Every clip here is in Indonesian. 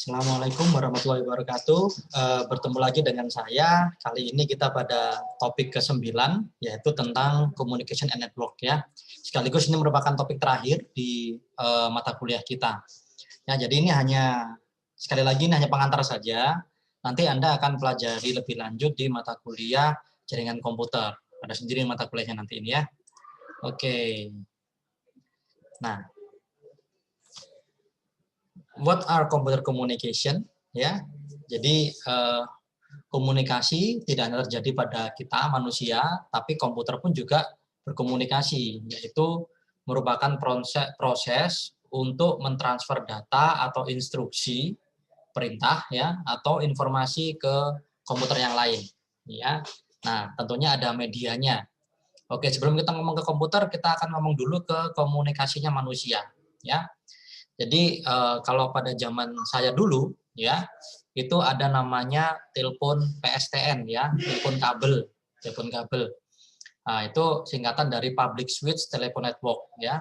Assalamualaikum warahmatullahi wabarakatuh. Bertemu lagi dengan saya. Kali ini kita pada topik ke-9, yaitu tentang Communication and Network ya. Sekaligus ini merupakan topik terakhir di mata kuliah kita. Ya, jadi ini hanya sekali lagi ini hanya pengantar saja. Nanti Anda akan pelajari lebih lanjut di mata kuliah jaringan komputer. Ada sendiri mata kuliahnya nanti ini ya. Oke. Nah, what are computer communication? Ya, jadi komunikasi tidak hanya terjadi pada kita manusia, tapi komputer pun juga berkomunikasi, yaitu merupakan proses untuk mentransfer data atau instruksi perintah ya atau informasi ke komputer yang lain. Ya, nah tentunya ada medianya. Oke, sebelum kita ngomong ke komputer, kita akan ngomong dulu ke komunikasinya manusia. Ya, jadi kalau pada zaman saya dulu ya itu ada namanya telepon PSTN ya, telepon kabel. Nah, itu singkatan dari Public Switch Telephone Network ya.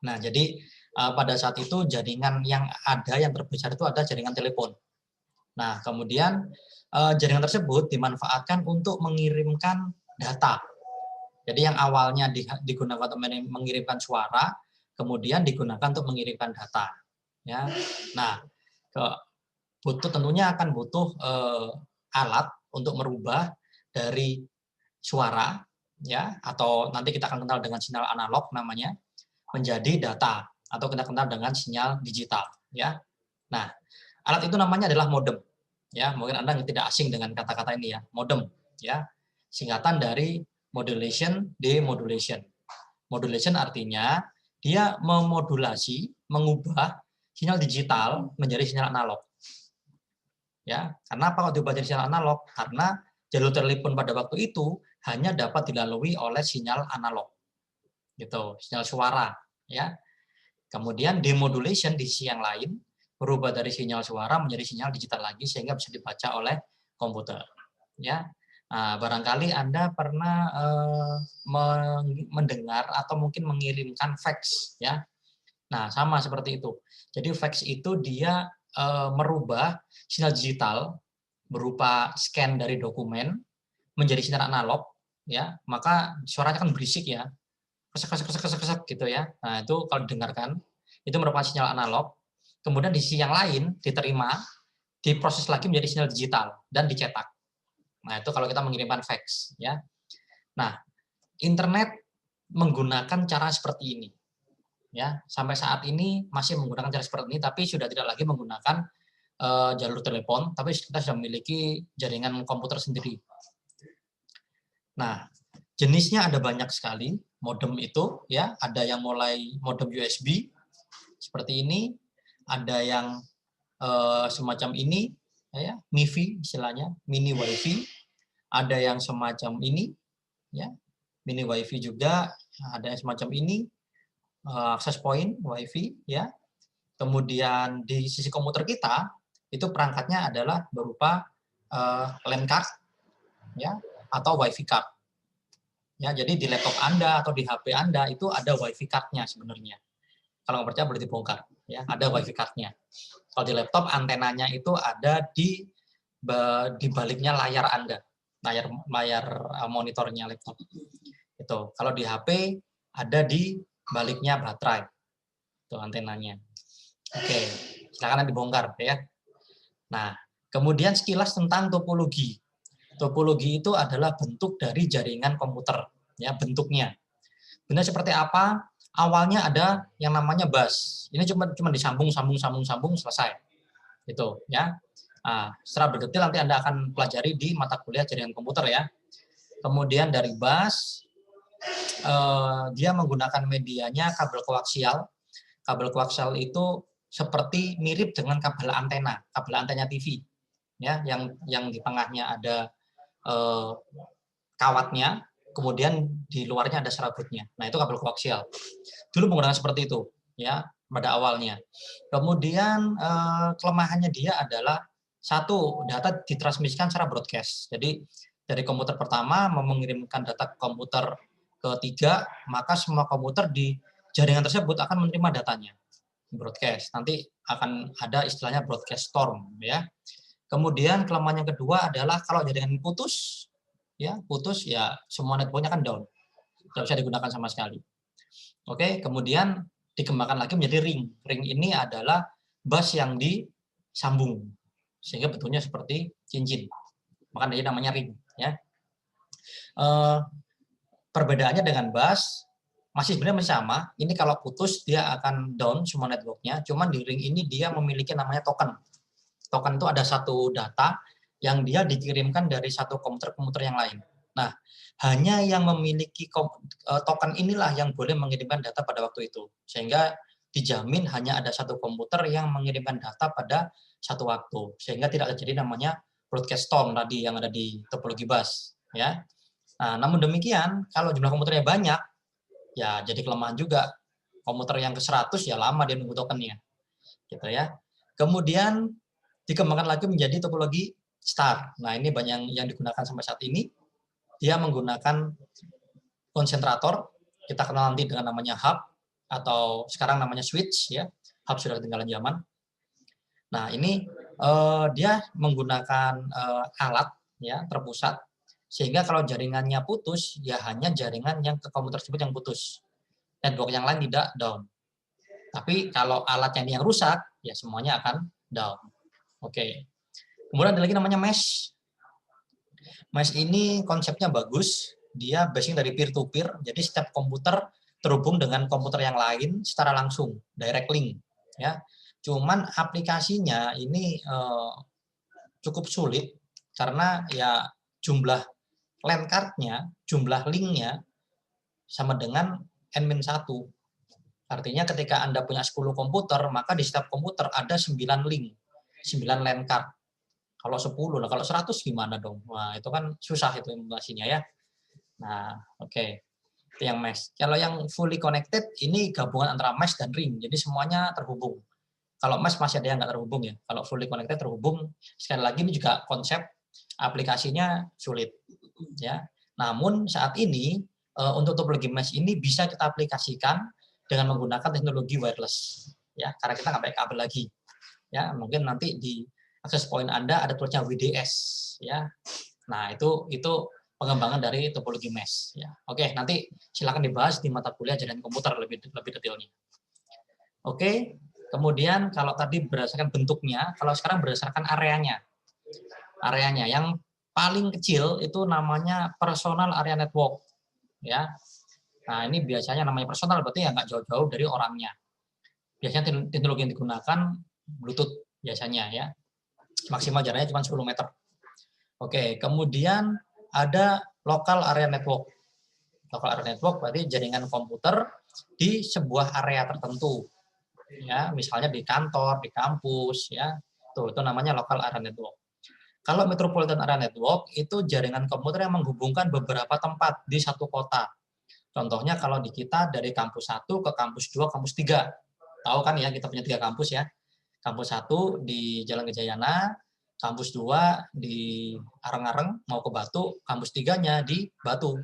Nah, jadi pada saat itu jaringan yang ada yang terbesar itu ada jaringan telepon. Nah, kemudian jaringan tersebut dimanfaatkan untuk mengirimkan data. Jadi yang awalnya digunakan untuk mengirimkan suara, kemudian digunakan untuk mengirimkan data. Ya, nah tentunya akan butuh alat untuk merubah dari suara, ya, atau nanti kita akan kenal dengan sinyal analog namanya, menjadi data atau kita kenal dengan sinyal digital. Ya, nah alat itu namanya adalah modem. Ya, mungkin Anda tidak asing dengan kata-kata ini ya, modem. Ya, singkatan dari modulation, demodulation. Modulation artinya dia memodulasi, mengubah sinyal digital menjadi sinyal analog. Ya, kenapa kalau diubah jadi sinyal analog? Karena jalur telepon pada waktu itu hanya dapat dilalui oleh sinyal analog. Gitu, sinyal suara, ya. Kemudian demodulation di sisi yang lain berubah dari sinyal suara menjadi sinyal digital lagi sehingga bisa dibaca oleh komputer. Ya, nah, barangkali Anda pernah mendengar atau mungkin mengirimkan fax, ya. Nah, sama seperti itu. Jadi fax itu dia merubah sinyal digital berupa scan dari dokumen menjadi sinyal analog, ya. Maka suaranya kan berisik ya, kesek gitu ya. Nah, itu kalau didengarkan itu merupakan sinyal analog. Kemudian di sisi yang lain diterima, diproses lagi menjadi sinyal digital dan dicetak. Nah, itu kalau kita mengirimkan fax ya. Nah, internet menggunakan cara seperti ini. Ya, sampai saat ini masih menggunakan cara seperti ini tapi sudah tidak lagi menggunakan jalur telepon, tapi kita sudah memiliki jaringan komputer sendiri. Nah, jenisnya ada banyak sekali modem itu ya, ada yang mulai modem USB seperti ini, ada yang semacam ini ya, MiFi istilahnya, mini WiFi, ada yang semacam ini ya, mini WiFi juga, ada yang semacam ini, access point WiFi ya. Kemudian di sisi komputer kita itu perangkatnya adalah berupa LAN card ya atau WiFi card. Ya, jadi di laptop Anda atau di HP Anda itu ada WiFi card-nya sebenarnya. Kalau nggak percaya boleh dibongkar, ya ada WiFi card-nya. Kalau di laptop antenanya itu ada di baliknya layar Anda, layar monitornya laptop. Itu. Kalau di HP ada di baliknya baterai, itu antenanya. Oke, silakan dibongkar ya. Nah, kemudian sekilas tentang topologi. Topologi itu adalah bentuk dari jaringan komputer, ya bentuknya. Bentuknya seperti apa? Awalnya ada yang namanya bus. Ini cuma disambung selesai. Itu, ya. Nah, secara berdetail nanti Anda akan pelajari di mata kuliah jaringan komputer ya. Kemudian dari bus dia menggunakan medianya kabel koaksial. Kabel koaksial itu seperti mirip dengan kabel antena TV. Ya, yang di tengahnya ada kawatnya, kemudian di luarnya ada serabutnya. Nah, itu kabel koaksial. Dulu menggunakan seperti itu, ya, pada awalnya. Kemudian kelemahannya dia adalah satu, data ditransmisikan secara broadcast. Jadi dari komputer pertama mengirimkan data ke komputer ketiga, maka semua komputer di jaringan tersebut akan menerima datanya broadcast. Nanti akan ada istilahnya broadcast storm ya. Kemudian kelemahan yang kedua adalah kalau jaringan putus ya semua networknya kan down. Tidak bisa digunakan sama sekali. Oke, kemudian dikembangkan lagi menjadi ring. Ring ini adalah bus yang disambung sehingga bentuknya seperti cincin. Maka jadi namanya ring ya. Perbedaannya dengan bus sebenarnya masih sama. Ini kalau putus dia akan down semua networknya. Cuman di ring ini dia memiliki namanya token. Token itu ada satu data yang dia dikirimkan dari satu komputer yang lain. Nah, hanya yang memiliki token inilah yang boleh mengirimkan data pada waktu itu. Sehingga dijamin hanya ada satu komputer yang mengirimkan data pada satu waktu. Sehingga tidak terjadi namanya broadcast storm tadi yang ada di topologi bus. Ya. Nah, namun demikian, kalau jumlah komputernya banyak, ya jadi kelemahan juga. Komputer yang ke 100 ya lama dia nunggu tokennya. Gitu ya. Kemudian dikembangkan lagi menjadi topologi star. Nah, ini banyak yang digunakan sampai saat ini. Dia menggunakan konsentrator, kita kenal nanti dengan namanya hub, atau sekarang namanya switch, ya. Hub sudah ketinggalan zaman. Nah, ini dia menggunakan alat ya terpusat, sehingga kalau jaringannya putus, ya hanya jaringan yang ke komputer tersebut yang putus. Network yang lain tidak down. Tapi kalau alatnya yang rusak, ya semuanya akan down. Oke. Kemudian ada lagi namanya mesh. Mesh ini konsepnya bagus, dia basing dari peer-to-peer, jadi setiap komputer terhubung dengan komputer yang lain secara langsung, direct link. Ya. Cuman aplikasinya ini cukup sulit, karena ya jumlah LAN card-nya, jumlah link-nya sama dengan N-1. Artinya ketika Anda punya 10 komputer, maka di setiap komputer ada 9 link, 9 LAN card. Kalau 10, nah kalau 100 gimana dong? Wah, itu kan susah itu implementasinya ya. Nah, oke. Itu yang mesh. Kalau yang fully connected, ini gabungan antara mesh dan ring. Jadi semuanya terhubung. Kalau mesh masih ada yang nggak terhubung ya. Kalau fully connected terhubung, sekali lagi ini juga konsep aplikasinya sulit. Ya. Namun saat ini, untuk topologi mesh ini bisa kita aplikasikan dengan menggunakan teknologi wireless. Ya, karena kita nggak pakai kabel lagi. Ya, mungkin nanti di akses point Anda ada tulisnya WDS ya. Nah, itu pengembangan dari topologi mesh ya. Oke, nanti silakan dibahas di mata kuliah jaringan komputer lebih detailnya. Oke, kemudian kalau tadi berdasarkan bentuknya, kalau sekarang berdasarkan areanya. Areanya yang paling kecil itu namanya personal area network ya. Nah, ini biasanya namanya personal berarti ya nggak jauh-jauh dari orangnya. Biasanya teknologi yang digunakan Bluetooth biasanya ya. Maksimal jaraknya cuma 10 meter. Oke, kemudian ada local area network. Local area network berarti jaringan komputer di sebuah area tertentu. Ya, misalnya di kantor, di kampus ya. Itu namanya local area network. Kalau metropolitan area network itu jaringan komputer yang menghubungkan beberapa tempat di satu kota. Contohnya kalau di kita dari kampus 1 ke kampus 2, kampus 3. Tahu kan ya, kita punya 3 kampus ya. Kampus 1 di Jalan Gajayana, kampus 2 di Areng-Areng mau ke Batu, kampus 3-nya di Batu.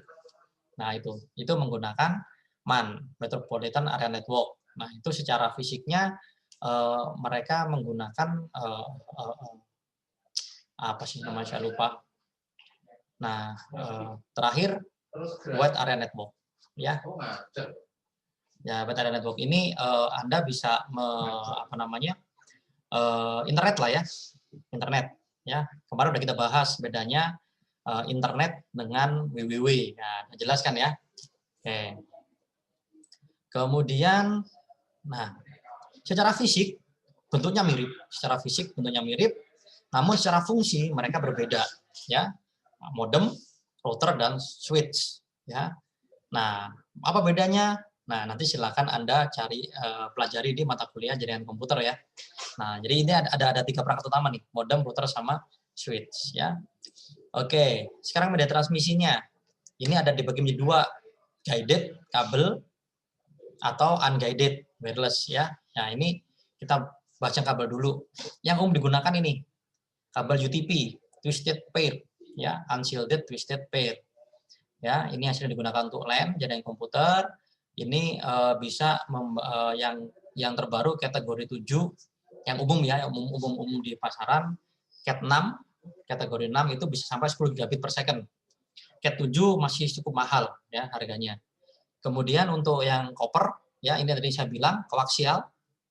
Nah, itu menggunakan MAN, Metropolitan Area Network. Nah, itu secara fisiknya mereka menggunakan apa sih namanya, saya lupa. Nah, terakhir Wide Area Network ya. Ya, Wide Area Network ini Anda bisa internet lah ya, internet ya. Kemarin udah kita bahas bedanya internet dengan WWW. Nah, jelaskan ya. Oke. Kemudian, nah, secara fisik bentuknya mirip, namun secara fungsi mereka berbeda ya. Modem, router dan switch ya. Nah, apa bedanya? Nah, nanti silakan Anda cari pelajari di mata kuliah jaringan komputer ya. Nah, jadi ini ada 3 perangkat utama nih, modem, router sama switch ya. Oke, sekarang media transmisinya. Ini ada dibagi menjadi 2, guided kabel atau unguided wireless ya. Nah, ini kita bahas yang kabel dulu. Yang umum digunakan ini kabel UTP, twisted pair ya, unshielded twisted pair. Ya, ini yang sering digunakan untuk LAN jaringan komputer. Ini bisa yang terbaru kategori 7 yang umum ya, yang umum di pasaran, Cat 6, kategori 6 itu bisa sampai 10 gigabit per second. Cat 7 masih cukup mahal ya harganya. Kemudian untuk yang copper, ya ini tadi saya bilang koaksial,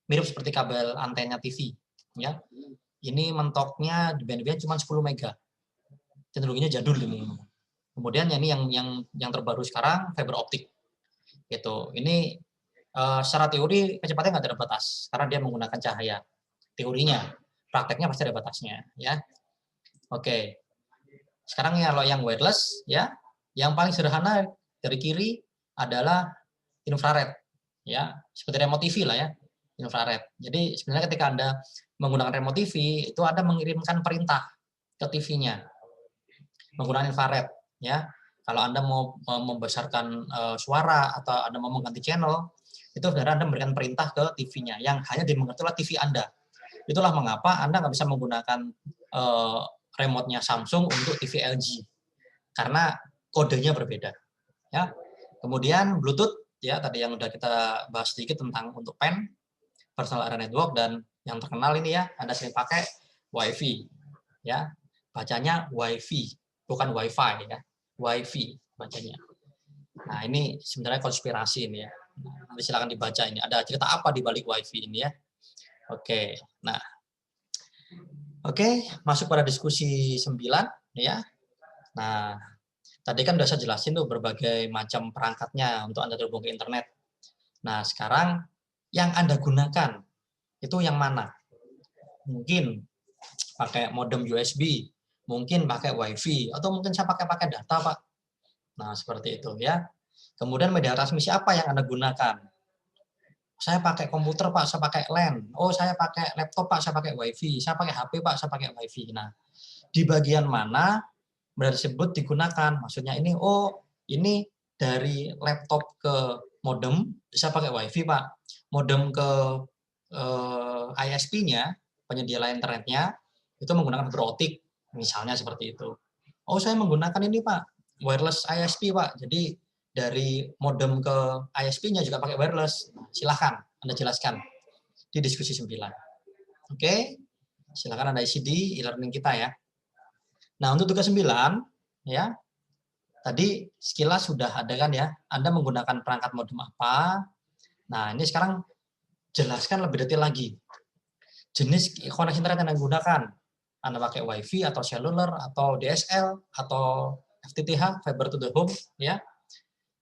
mirip seperti kabel antena TV, ya. Ini mentoknya di band cuma 10 mega. Teknologinya jadul ini. Kemudian ini yang terbaru sekarang fiber optik. Gitu. Ini secara teori kecepatannya nggak ada batas karena dia menggunakan cahaya. Teorinya, prakteknya pasti ada batasnya, ya. Oke. Sekarang ya kalau yang wireless, ya, yang paling sederhana dari kiri adalah infrared, ya, seperti remote TV lah ya, infrared. Jadi sebenarnya ketika Anda menggunakan remote TV itu Anda mengirimkan perintah ke TV-nya menggunakan infrared, ya. Kalau Anda mau membesarkan suara atau Anda mau mengganti channel, itu sebenarnya Anda memberikan perintah ke TV-nya yang hanya dimengerti oleh TV Anda. Itulah mengapa Anda nggak bisa menggunakan remote-nya Samsung untuk TV LG karena kodenya berbeda, ya. Kemudian Bluetooth, ya, tadi yang udah kita bahas sedikit tentang untuk PAN, personal area network, dan yang terkenal ini ya, Anda sering pakai Wi-Fi, ya, bacanya Wi-Fi, bukan Wi-Fi ya, Wi-Fi bacanya. Nah ini sebenarnya konspirasi ini ya. Nanti silakan dibaca ini. Ada cerita apa di balik Wi-Fi ini ya? Oke, nah. Oke, masuk pada diskusi 9 ya. Nah, tadi kan udah saya jelasin tuh berbagai macam perangkatnya untuk Anda terhubung ke internet. Nah, sekarang yang Anda gunakan itu yang mana? Mungkin pakai modem USB, mungkin pakai WiFi, atau mungkin saya pakai data, Pak. Nah, seperti itu ya. Kemudian media transmisi apa yang Anda gunakan? Saya pakai komputer, Pak, saya pakai LAN. Oh, saya pakai laptop, Pak, saya pakai WiFi. Saya pakai HP, Pak, saya pakai WiFi. Nah, di bagian mana benda tersebut digunakan? Maksudnya ini, oh, ini dari laptop ke modem, saya pakai WiFi, Pak. Modem ke ISP-nya, penyedia layanan internetnya, itu menggunakan fiber optik, misalnya seperti itu. Oh, saya menggunakan ini, Pak, wireless ISP, Pak. Jadi dari modem ke ISP-nya juga pakai wireless. Silahkan Anda jelaskan di diskusi 9. Oke, silahkan Anda isi di e-learning kita ya. Nah, untuk tugas 9, ya, tadi sekilas sudah ada kan ya, Anda menggunakan perangkat modem apa. Nah, ini sekarang jelaskan lebih detail lagi. Jenis koneksi internet yang Anda gunakan. Anda pakai WiFi atau cellular atau DSL atau FTTH, fiber to the home, ya.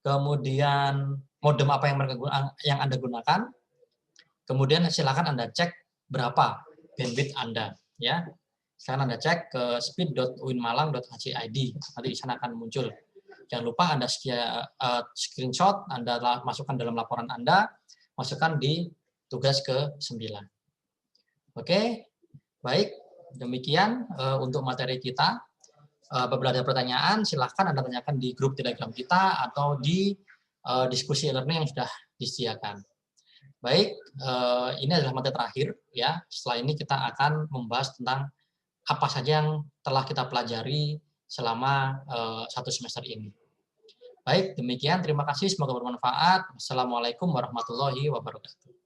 Kemudian modem apa yang Anda gunakan. Kemudian silakan Anda cek berapa bandwidth Anda, ya. Sekarang Anda cek ke speed.uinmalang.ac.id, nanti di sana akan muncul. Jangan lupa Anda screenshot, Anda masukkan dalam laporan Anda, masukkan di tugas ke-9. Oke, baik. Demikian untuk materi kita. Apabila ada pertanyaan, silahkan Anda tanyakan di grup Telegram kita atau di diskusi e-learning yang sudah disediakan. Baik, ini adalah materi terakhir ya. Setelah ini kita akan membahas tentang apa saja yang telah kita pelajari selama 1 semester ini. Baik, demikian. Terima kasih. Semoga bermanfaat. Wassalamualaikum warahmatullahi wabarakatuh.